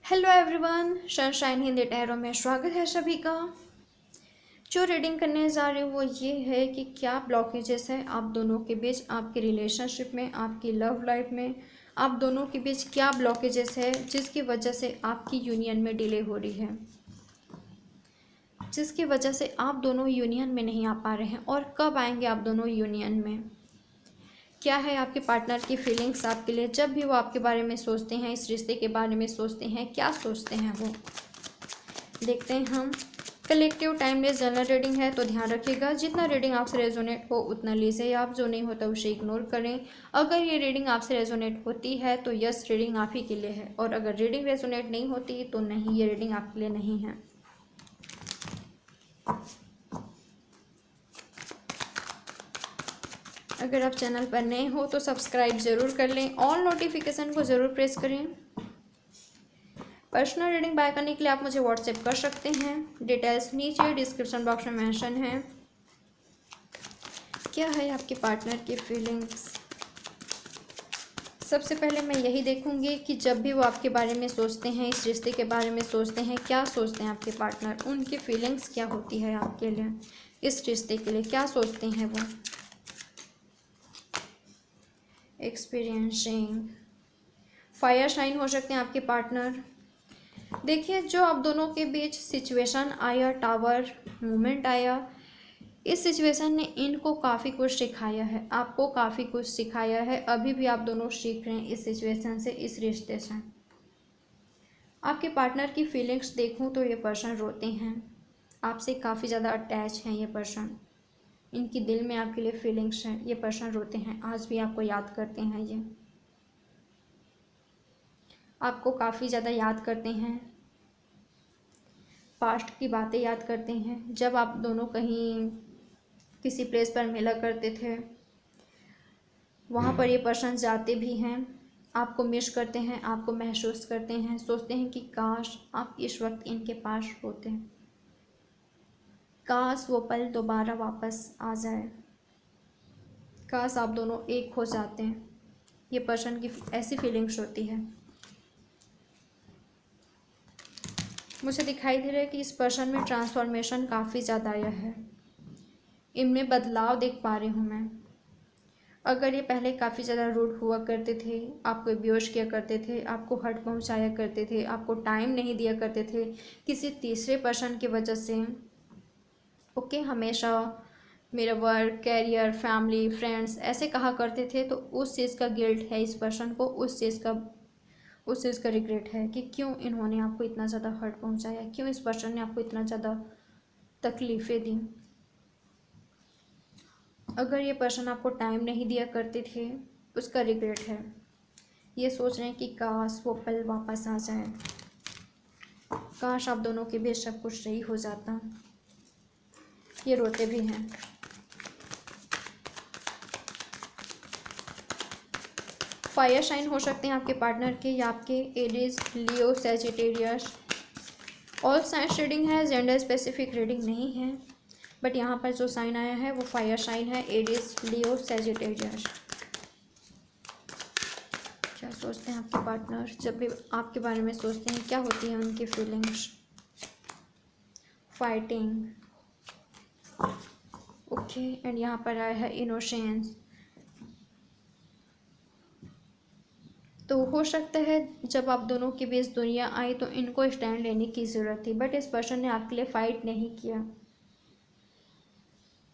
Hello everyone, sunshine Hindi tarot में स्वागत है सभी का। जो रीडिंग करने जा रही हूँ वो ये है कि क्या ब्लॉकेजेस है आप दोनों के बीच, आपकी रिलेशनशिप में, आपकी लव लाइफ में। आप दोनों के बीच क्या ब्लॉकेजेस है जिसकी वजह से आपकी यूनियन में डिले हो रही है, जिसकी वजह से आप दोनों यूनियन में नहीं आ पा रहे हैं, और कब आएंगे आप दोनों यूनियन में। क्या है आपके पार्टनर की फीलिंग्स आपके लिए, जब भी वो आपके बारे में सोचते हैं, इस रिश्ते के बारे में सोचते हैं, क्या सोचते हैं वो। देखते हैं हम। कलेक्टिव टाइमलेस जनरल रीडिंग है तो ध्यान रखिएगा, जितना रीडिंग आपसे रेजोनेट हो उतना लीजिए आप, जो नहीं होता उसे इग्नोर करें। अगर ये रीडिंग आपसे रेजोनेट होती है तो यस, रीडिंग आप ही के लिए है, और अगर रीडिंग रेजोनेट नहीं होती तो नहीं, ये रीडिंग आपके लिए नहीं है। अगर आप चैनल पर नए हो तो सब्सक्राइब ज़रूर कर लें, ऑल नोटिफिकेशन को ज़रूर प्रेस करें। पर्सनल रीडिंग बाय करने के लिए आप मुझे व्हाट्सएप कर सकते हैं, डिटेल्स नीचे डिस्क्रिप्शन बॉक्स में मेंशन है। क्या है आपके पार्टनर की फीलिंग्स। सबसे पहले मैं यही देखूंगी कि जब भी वो आपके बारे में सोचते हैं, इस रिश्ते के बारे में सोचते हैं, क्या सोचते हैं आपके पार्टनर, उनकी फीलिंग्स क्या होती है आपके लिए, इस रिश्ते के लिए क्या सोचते हैं वो। एक्सपीरियंसिंग फायर साइन हो सकते हैं आपके पार्टनर। देखिए, जो आप दोनों के बीच सिचुएशन आया, टावर मूवमेंट आया, इस सिचुएशन ने इनको काफ़ी कुछ सिखाया है, आपको काफ़ी कुछ सिखाया है। अभी भी आप दोनों सीख रहे हैं इस सिचुएशन से, इस रिश्ते से। आपके पार्टनर की फीलिंग्स देखूं तो ये पर्सन रोते हैं, आपसे काफ़ी ज़्यादा अटैच हैं ये पर्सन, इनकी दिल में आपके लिए फीलिंग्स हैं। ये पर्सन रोते हैं, आज भी आपको याद करते हैं, ये आपको काफ़ी ज़्यादा याद करते हैं, पास्ट की बातें याद करते हैं। जब आप दोनों कहीं किसी प्लेस पर मिला करते थे, वहाँ पर ये पर्सन जाते भी हैं, आपको मिस करते हैं, आपको महसूस करते हैं, सोचते हैं कि काश आप इस वक्त इनके पास होते, काश वो पल दोबारा वापस आ जाए, काश आप दोनों एक हो जाते हैं। ये पर्सन की ऐसी फीलिंग्स होती है। मुझे दिखाई दे रहा है कि इस पर्सन में ट्रांसफॉर्मेशन काफ़ी ज़्यादा आया है, इनमें बदलाव देख पा रही हूँ मैं। अगर ये पहले काफ़ी ज़्यादा रूड हुआ करते थे, आपको अब्यूज़ किया करते थे, आपको हर्ट पहुंचाया करते थे, आपको टाइम नहीं दिया करते थे किसी तीसरे पर्सन की वजह से, ओके, हमेशा मेरा वर्क, कैरियर, फैमिली, फ्रेंड्स ऐसे कहा करते थे, तो उस चीज़ का गिल्ट है इस पर्सन को, उस चीज़ का रिग्रेट है कि क्यों इन्होंने आपको इतना ज़्यादा हर्ट पहुंचाया, क्यों इस पर्सन ने आपको इतना ज़्यादा तकलीफ़ें दी। अगर ये पर्सन आपको टाइम नहीं दिया करते थे, उसका रिग्रेट है। ये सोच रहे हैं कि काश वो पल वापस आ जाए, काश आप दोनों के बीच सब कुछ सही हो जाता। ये रोते भी हैं। फायर साइन हो सकते हैं आपके पार्टनर के, या आपके एरीज, लियो, सैजिटेरियस। ऑल साइंस रीडिंग है, जेंडर स्पेसिफिक रीडिंग नहीं है, बट यहाँ पर जो साइन आया है वो फायर साइन है, एरीज, लियो, सैजिटेरियस। क्या सोचते हैं आपके पार्टनर, जब भी आपके बारे में सोचते हैं क्या होती है उनकी फीलिंग्स। फाइटिंग, ओके, एंड यहाँ पर आया है इनोसेंस। तो हो सकता है जब आप दोनों के बीच दुनिया आई तो इनको स्टैंड लेने की ज़रूरत थी, बट इस पर्सन ने आपके लिए फ़ाइट नहीं किया।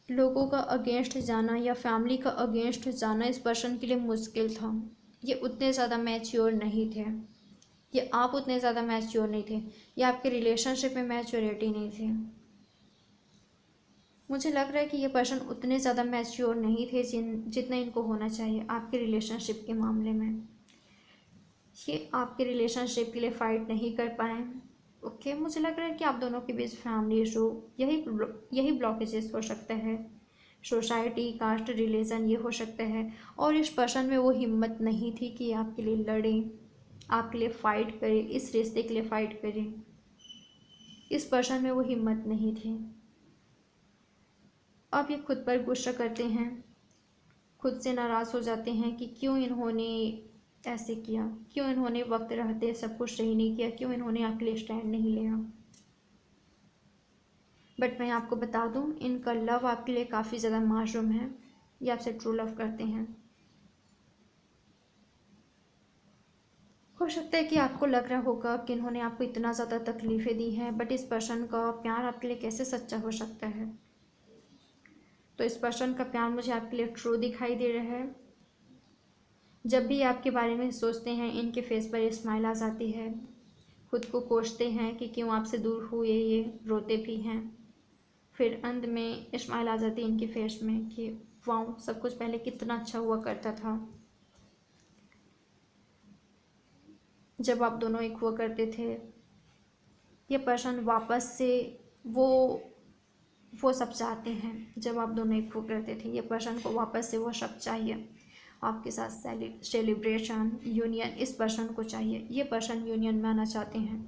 लोगों का अगेंस्ट जाना या फैमिली का अगेंस्ट जाना इस पर्सन के लिए मुश्किल था। ये उतने ज़्यादा मैच्योर नहीं थे, ये आप उतने ज़्यादा मैच्योर नहीं थे, या आपके रिलेशनशिप में मैच्योरिटी नहीं थी। मुझे लग रहा है कि ये पर्सन उतने ज़्यादा मैच्योर नहीं थे जितना इनको होना चाहिए आपके रिलेशनशिप के मामले में। ये आपके रिलेशनशिप के लिए फ़ाइट नहीं कर पाए। ओके, मुझे लग रहा है कि आप दोनों के बीच फैमिली इशू, यही ब्लॉकेजेस हो सकता है। सोसाइटी, कास्ट, रिलीजन, ये हो सकता है। और इस पर्सन में वो हिम्मत नहीं थी कि आपके लिए लड़े, आपके लिए फ़ाइट करे, इस रिश्ते के लिए फ़ाइट करे। इस पर्सन में वो हिम्मत नहीं थी। अब ये खुद पर गुस्सा करते हैं, खुद से नाराज़ हो जाते हैं कि क्यों इन्होंने ऐसे किया? क्यों इन्होंने वक्त रहते सब कुछ सही नहीं किया? क्यों इन्होंने आपके लिए स्टैंड नहीं लिया? बट मैं आपको बता दूं, इनका लव आपके लिए काफ़ी ज़्यादा मासूम है। ये आपसे ट्रू लव करते हैं। हो सकता है कि आपको लग रहा होगा कि इन्होंने आपको इतना ज़्यादा तकलीफ़ें दी हैं, बट इस पर्सन का प्यार आपके लिए कैसे सच्चा हो सकता है? तो इस पर्सन का प्यार मुझे आपके लिए ट्रू दिखाई दे रहा है। जब भी आपके बारे में सोचते हैं, इनके फेस पर स्माइल आ जाती है। खुद को कोसते हैं कि क्यों आपसे दूर हुए, ये रोते भी हैं। फिर अंत में स्माइल आ जाती है इनके फेस में कि वाह, सब कुछ पहले कितना अच्छा हुआ करता था, जब आप दोनों एक हुआ करते थे। ये पर्सन वापस से वो सब चाहते हैं, जब आप दोनों एक हुआ करते थे। ये पर्सन को वापस से वो सब चाहिए, आपके साथ सेलिब्रेशन, यूनियन इस पर्सन को चाहिए। ये पर्सन यूनियन में आना चाहते हैं।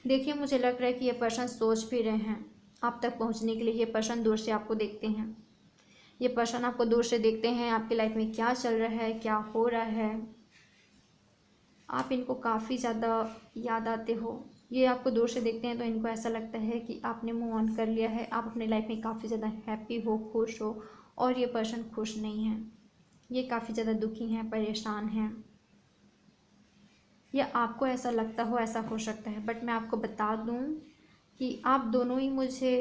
देखिए, मुझे लग रहा है कि ये पर्सन सोच भी रहे हैं आप तक पहुंचने के लिए। ये पर्सन दूर से आपको देखते हैं। ये पर्सन आपको दूर से देखते हैं, आपकी लाइफ में क्या चल रहा है, क्या हो रहा है। आप इनको काफ़ी ज़्यादा याद आते हो। ये आपको दूर से देखते हैं तो इनको ऐसा लगता है कि आपने मूव ऑन कर लिया है, आप अपने लाइफ में काफ़ी ज़्यादा हैप्पी हो, खुश हो। और ये पर्सन खुश नहीं है। ये काफ़ी ज़्यादा दुखी हैं, परेशान हैं, या आपको ऐसा लगता हो, ऐसा हो सकता है। बट मैं आपको बता दूं कि आप दोनों ही मुझे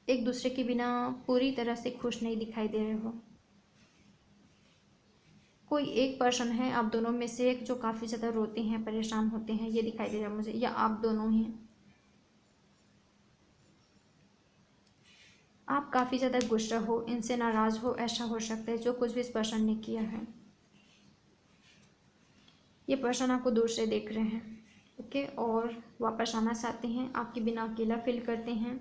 एक दूसरे के बिना पूरी तरह से खुश नहीं दिखाई दे रहे हो। कोई एक पर्सन है आप दोनों में से एक जो काफ़ी ज़्यादा रोते हैं, परेशान होते हैं, ये दिखाई दे रहा है मुझे, या आप दोनों ही। आप काफ़ी ज़्यादा गुस्सा हो, इनसे नाराज़ हो, ऐसा हो सकता है, जो कुछ भी इस पर्सन ने किया है। ये पर्सन आपको दूर से देख रहे हैं, ओके, और वापस आना चाहते हैं, आपके बिना अकेला फील करते हैं।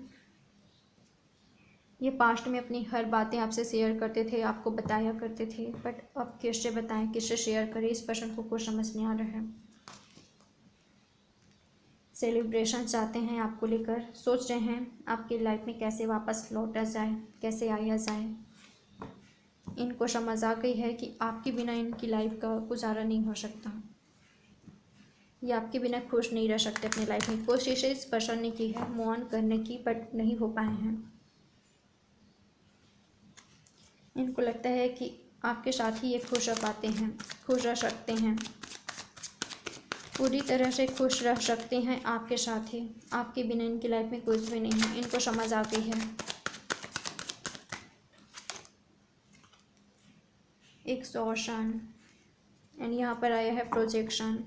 ये पास्ट में अपनी हर बातें आपसे शेयर करते थे, आपको बताया करते थे, बट अब किससे बताएं, किससे शेयर करें, इस पर्सन को कुछ समझ नहीं आ रहा है। सेलिब्रेशन चाहते हैं आपको लेकर, सोच रहे हैं आपकी लाइफ में कैसे वापस लौटा जाए, कैसे आया जाए। इनको समझ आ गई है कि आपके बिना इनकी लाइफ का गुजारा नहीं हो सकता। ये आपके बिना खुश नहीं रह सकते अपनी लाइफ में। कोशिशें इस पर्सन ने की है मूव ऑन करने की, बट नहीं हो पाए हैं। इनको लगता है कि आपके साथ ही ये खुश रह पाते हैं, खुश रह सकते हैं, पूरी तरह से खुश रह सकते हैं आपके साथ ही। आपके बिना इनकी लाइफ में कुछ भी नहीं है, इनको समझ आ गई है। एक्सॉर्शन एंड यहाँ पर आया है प्रोजेक्शन।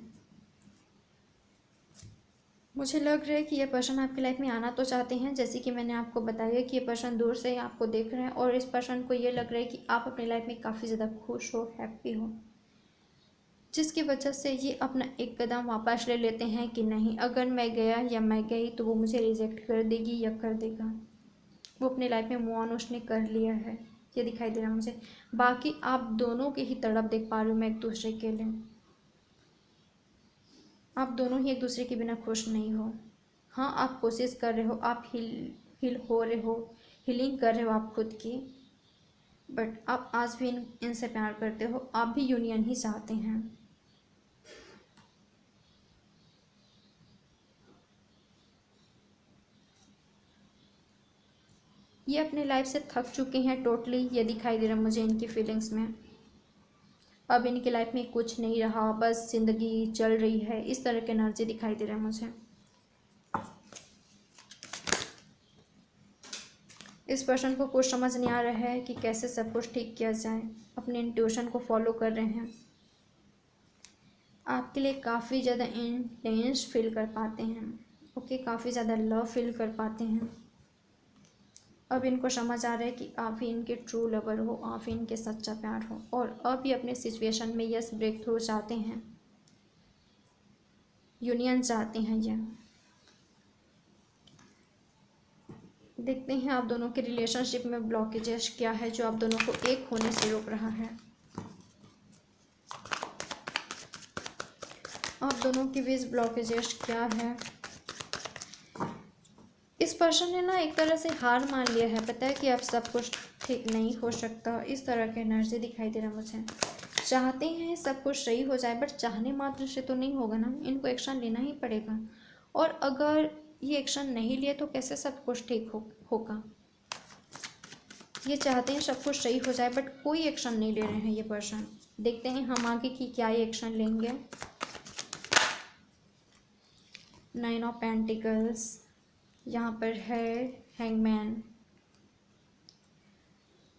मुझे लग रहा है कि ये पर्सन आपकी लाइफ में आना तो चाहते हैं, जैसे कि मैंने आपको बताया कि ये पर्सन दूर से आपको देख रहे हैं, और इस पर्सन को ये लग रहा है कि आप अपनी लाइफ में काफ़ी ज़्यादा खुश हो, हैप्पी हो, जिसकी वजह से ये अपना एक कदम वापस ले लेते हैं कि नहीं, अगर मैं गया या मैं गई तो वो मुझे रिजेक्ट कर देगी या कर देगा। वो अपनी लाइफ में मूव ऑन उसने कर लिया है, ये दिखाई दे रहा है मुझे। बाकी आप दोनों की ही तड़प देख पा रही हूँ मैं एक दूसरे के लिए। आप दोनों ही एक दूसरे के बिना खुश नहीं हो। हाँ, आप कोशिश कर रहे हो, आप हील हो रहे हो, हीलिंग कर रहे हो आप खुद की, बट आप आज भी इनसे प्यार करते हो, आप भी यूनियन ही चाहते हैं। ये अपने लाइफ से थक चुके हैं टोटली, ये दिखाई दे रहा है मुझे इनकी फीलिंग्स में। अब इनकी लाइफ में कुछ नहीं रहा, बस ज़िंदगी चल रही है, इस तरह की एनर्जी दिखाई दे रहा है मुझे। इस पर्सन को कुछ समझ नहीं आ रहा है कि कैसे सब कुछ ठीक किया जाए, अपने इंट्यूशन को फॉलो कर रहे हैं। आपके लिए काफ़ी ज़्यादा इंटेंस फील कर पाते हैं, ओके, काफ़ी ज़्यादा लव फील कर पाते हैं। अब इनको समझ आ रहा है कि आप ही इनके ट्रू लवर हो, आप ही इनके सच्चा प्यार हो, और अब ये अपने सिचुएशन में यस ब्रेक थ्रू चाहते हैं, यूनियन चाहते हैं। ये देखते हैं आप दोनों के रिलेशनशिप में ब्लॉकेजेस क्या है जो आप दोनों को एक होने से रोक रहा है। आप दोनों के बीच ब्लॉकेजेस क्या है। इस पर्सन ने ना एक तरह से हार मान लिया है, पता है कि अब सब कुछ ठीक नहीं हो सकता, इस तरह की एनर्जी दिखाई दे रहा है मुझे। चाहते हैं सब कुछ सही हो जाए, बट चाहने मात्र से तो नहीं होगा ना, इनको एक्शन लेना ही पड़ेगा। और अगर ये एक्शन नहीं लिए तो कैसे सब कुछ ठीक होगा। ये चाहते हैं सब कुछ सही हो जाए, बट कोई एक्शन नहीं ले रहे हैं ये पर्सन। देखते हैं हम आगे की क्या ये एक्शन लेंगे। 9 ऑफ पेंटिकल्स, यहाँ पर है हैंगमैन।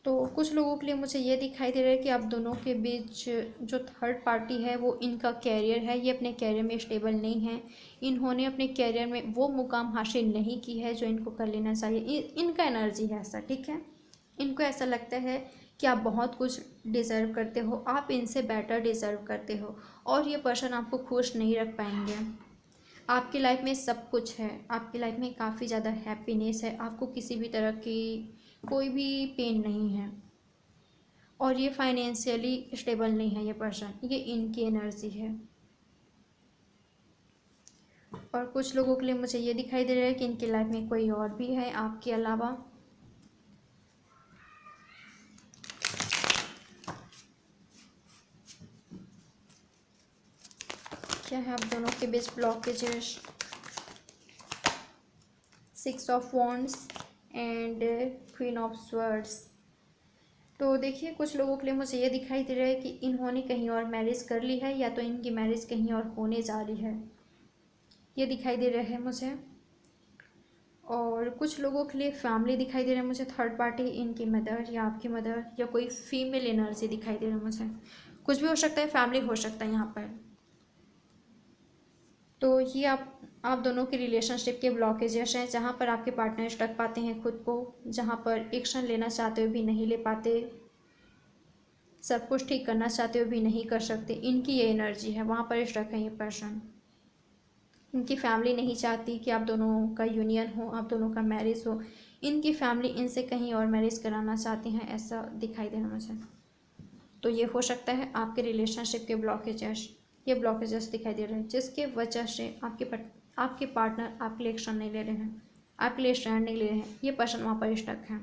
तो कुछ लोगों के लिए मुझे ये दिखाई दे रहा है कि आप दोनों के बीच जो थर्ड पार्टी है वो इनका कैरियर है। ये अपने कैरियर में स्टेबल नहीं है, इन्होंने अपने कैरियर में वो मुकाम हासिल नहीं की है जो इनको कर लेना चाहिए। इनका एनर्जी है ऐसा, ठीक है। इनको ऐसा लगता है कि आप बहुत कुछ डिज़र्व करते हो, आप इनसे बेटर डिज़र्व करते हो, और ये पर्सन आपको खुश नहीं रख पाएंगे। आपकी लाइफ में सब कुछ है, आपकी लाइफ में काफ़ी ज़्यादा हैप्पीनेस है, आपको किसी भी तरह की कोई भी पेन नहीं है, और ये फाइनेंशियली स्टेबल नहीं है ये पर्सन। ये इनकी एनर्जी है। और कुछ लोगों के लिए मुझे ये दिखाई दे रहा है कि इनकी लाइफ में कोई और भी है आपके अलावा। क्या है आप दोनों के बीच blockages? 6 of wands and queen of swords. तो देखिए कुछ लोगों के लिए मुझे ये दिखाई दे रहा है कि इन्होंने कहीं और मैरिज कर ली है, या तो इनकी मैरिज कहीं और होने जा रही है, ये दिखाई दे रहा है मुझे। और कुछ लोगों के लिए फैमिली दिखाई दे रहा है मुझे, थर्ड पार्टी, इनकी मदर या आपकी मदर, या कोई फीमेल एनर्जी दिखाई दे रहा है मुझे। कुछ भी हो सकता है, फैमिली हो सकता है यहाँ पर। तो ये आप दोनों के रिलेशनशिप के ब्लॉकेजेस हैं, जहाँ पर आपके पार्टनर स्टक पाते हैं खुद को, जहाँ पर एक्शन लेना चाहते हुए भी नहीं ले पाते, सब कुछ ठीक करना चाहते हुए भी नहीं कर सकते। इनकी ये एनर्जी है, वहाँ पर स्टक है ये पर्सन। इनकी फैमिली नहीं चाहती कि आप दोनों का यूनियन हो, आप दोनों का मैरिज हो। इनकी फैमिली इनसे कहीं और मैरिज कराना चाहती हैं, ऐसा दिखाई दे रहा मुझे। तो ये हो सकता है आपके रिलेशनशिप के ब्लॉकेजेस, ये ब्लॉकेजेस दिखाई दे रहे हैं, जिसके वजह से आपके पार्टनर आपके लिए एक्शन नहीं ले रहे हैं, आपके लिए स्टैंड नहीं ले रहे हैं। ये पर्सन वहाँ पर स्टक है।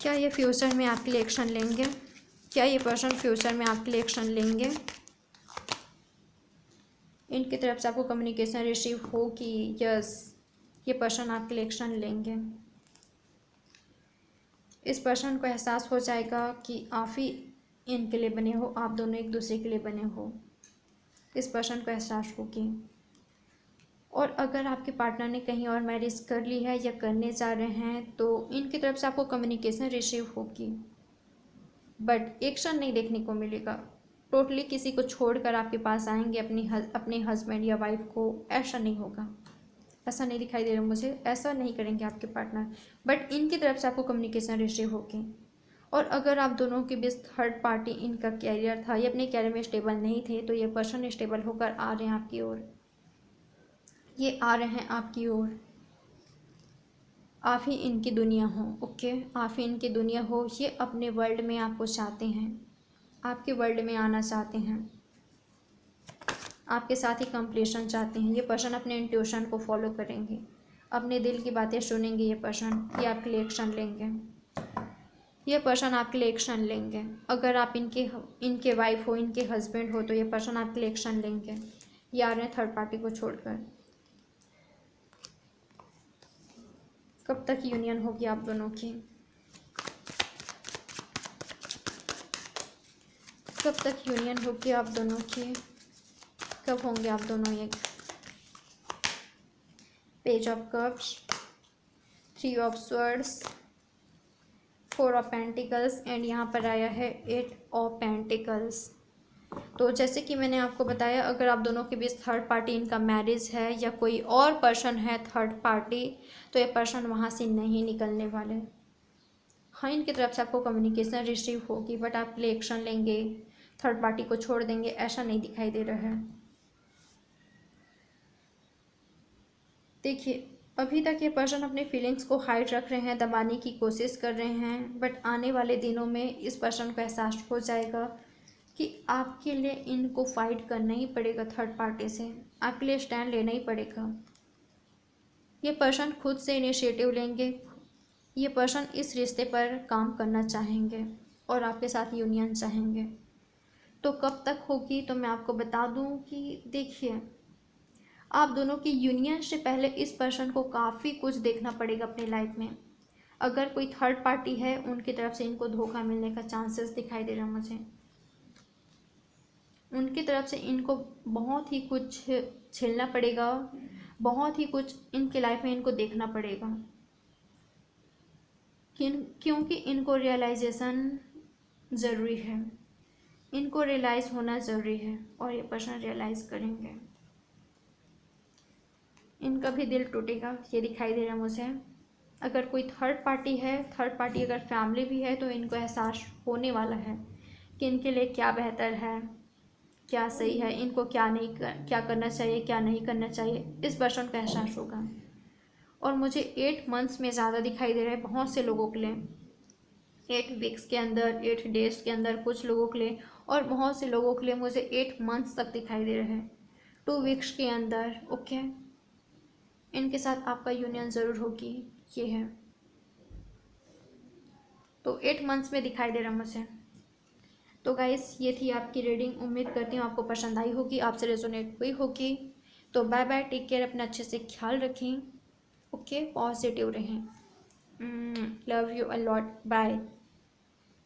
क्या ये फ्यूचर में आपके लिए एक्शन लेंगे? क्या ये पर्सन फ्यूचर में आपके लिए एक्शन लेंगे? इनकी तरफ से आपको कम्युनिकेशन रिसीव हो कि यस, ये पर्सन आपके लिए एक्शन लेंगे। इस पर्सन को एहसास हो जाएगा कि आप ही इनके लिए बने हो, आप दोनों एक दूसरे के लिए बने हो। इस पर्सन को एहसास होगी। और अगर आपके पार्टनर ने कहीं और मैरिज कर ली है या करने जा रहे हैं, तो इनकी तरफ से आपको कम्युनिकेशन रिसीव होगी, बट एक्शन नहीं देखने को मिलेगा। टोटली किसी को छोड़कर आपके पास आएंगे अपने हस्बैंड या वाइफ को, ऐसा नहीं होगा, ऐसा नहीं दिखाई दे रहा मुझे, ऐसा नहीं करेंगे आपके पार्टनर। बट इनकी तरफ से आपको कम्युनिकेशन रिसीव होगी। और अगर आप दोनों के बीच थर्ड पार्टी इनका कैरियर था, ये अपने कैरियर में स्टेबल नहीं थे, तो ये पर्सन स्टेबल होकर आ रहे हैं आपकी ओर, ये आ रहे हैं आपकी ओर। आप ही इनकी दुनिया हो, ओके, आप ही इनकी दुनिया हो। ये अपने वर्ल्ड में आपको चाहते हैं, आपके वर्ल्ड में आना चाहते हैं, आपके साथ ही कंप्लीशन चाहते हैं। ये पर्सन अपने इंट्यूशन को फॉलो करेंगे, अपने दिल की बातें सुनेंगे। ये पर्सन ये आपके लिए एक्शन लेंगे, ये पर्सन आपके लिए एक्शन लेंगे। अगर आप इनके वाइफ हो, इनके हस्बैंड हो, तो ये पर्सन आपके लिए एक्शन लेंगे। ये आ रहे हैं थर्ड पार्टी को छोड़कर। कब तक यूनियन होगी आप दोनों की? कब तक यूनियन होगी आप दोनों की? कब होंगे आप दोनों एक? Page of cups, 3 of swords, 4 of pentacles and यहाँ पर आया है 8 ऑफ पेंटिकल्स। तो जैसे कि मैंने आपको बताया, अगर आप दोनों के बीच थर्ड पार्टी इनका मैरिज है या कोई और पर्सन है थर्ड पार्टी, तो ये पर्सन वहाँ से नहीं निकलने वाले। हाँ, इनकी तरफ से आपको कम्युनिकेशन रिसीव होगी, बट आप प्ले एक्शन लेंगे, थर्ड पार्टी को छोड़ देंगे, ऐसा नहीं दिखाई दे रहा है। देखिए, अभी तक ये पर्सन अपने फीलिंग्स को हाइड रख रहे हैं, दबाने की कोशिश कर रहे हैं, बट आने वाले दिनों में इस पर्सन को एहसास हो जाएगा कि आपके लिए इनको फाइट करना ही पड़ेगा, थर्ड पार्टी से आपके लिए स्टैंड लेना ही पड़ेगा। ये पर्सन खुद से इनिशिएटिव लेंगे, ये पर्सन इस रिश्ते पर काम करना चाहेंगे और आपके साथ यूनियन चाहेंगे। तो कब तक होगी, तो मैं आपको बता दूं कि देखिए, आप दोनों की यूनियन से पहले इस पर्सन को काफ़ी कुछ देखना पड़ेगा अपनी लाइफ में। अगर कोई थर्ड पार्टी है, उनकी तरफ से इनको धोखा मिलने का चांसेस दिखाई दे रहा है मुझे। उनकी तरफ से इनको बहुत ही कुछ झेलना पड़ेगा, बहुत ही कुछ इनके लाइफ में इनको देखना पड़ेगा, क्योंकि इनको रियलाइजेशन ज़रूरी है, इनको रियलाइज़ होना ज़रूरी है और ये पर्सन रियलाइज़ करेंगे। इनका भी दिल टूटेगा, ये दिखाई दे रहा है मुझे। अगर कोई थर्ड पार्टी है, थर्ड पार्टी अगर फैमिली भी है, तो इनको एहसास होने वाला है कि इनके लिए क्या बेहतर है, क्या सही है, इनको क्या करना चाहिए, क्या नहीं करना चाहिए, इस पर्सन को एहसास होगा। और मुझे 8 मंथ्स में ज़्यादा दिखाई दे रहा है बहुत से लोगों के लिए, 8 वीक्स के अंदर, 8 डेज के अंदर कुछ लोगों के लिए, और बहुत से लोगों के लिए मुझे 8 मंथ्स तक दिखाई दे रहे हैं, 2 वीक्स के अंदर। ओके, इनके साथ आपका यूनियन ज़रूर होगी, ये है। तो 8 मंथ्स में दिखाई दे रहा मुझे। तो गाइस, ये थी आपकी रीडिंग। उम्मीद करती हूँ आपको पसंद आई होगी, आपसे रेजोनेट हुई होगी। तो बाय बाय, टेक केयर, अपना अच्छे से ख्याल रखें। ओके, पॉजिटिव रहें। Love you a lot, bye.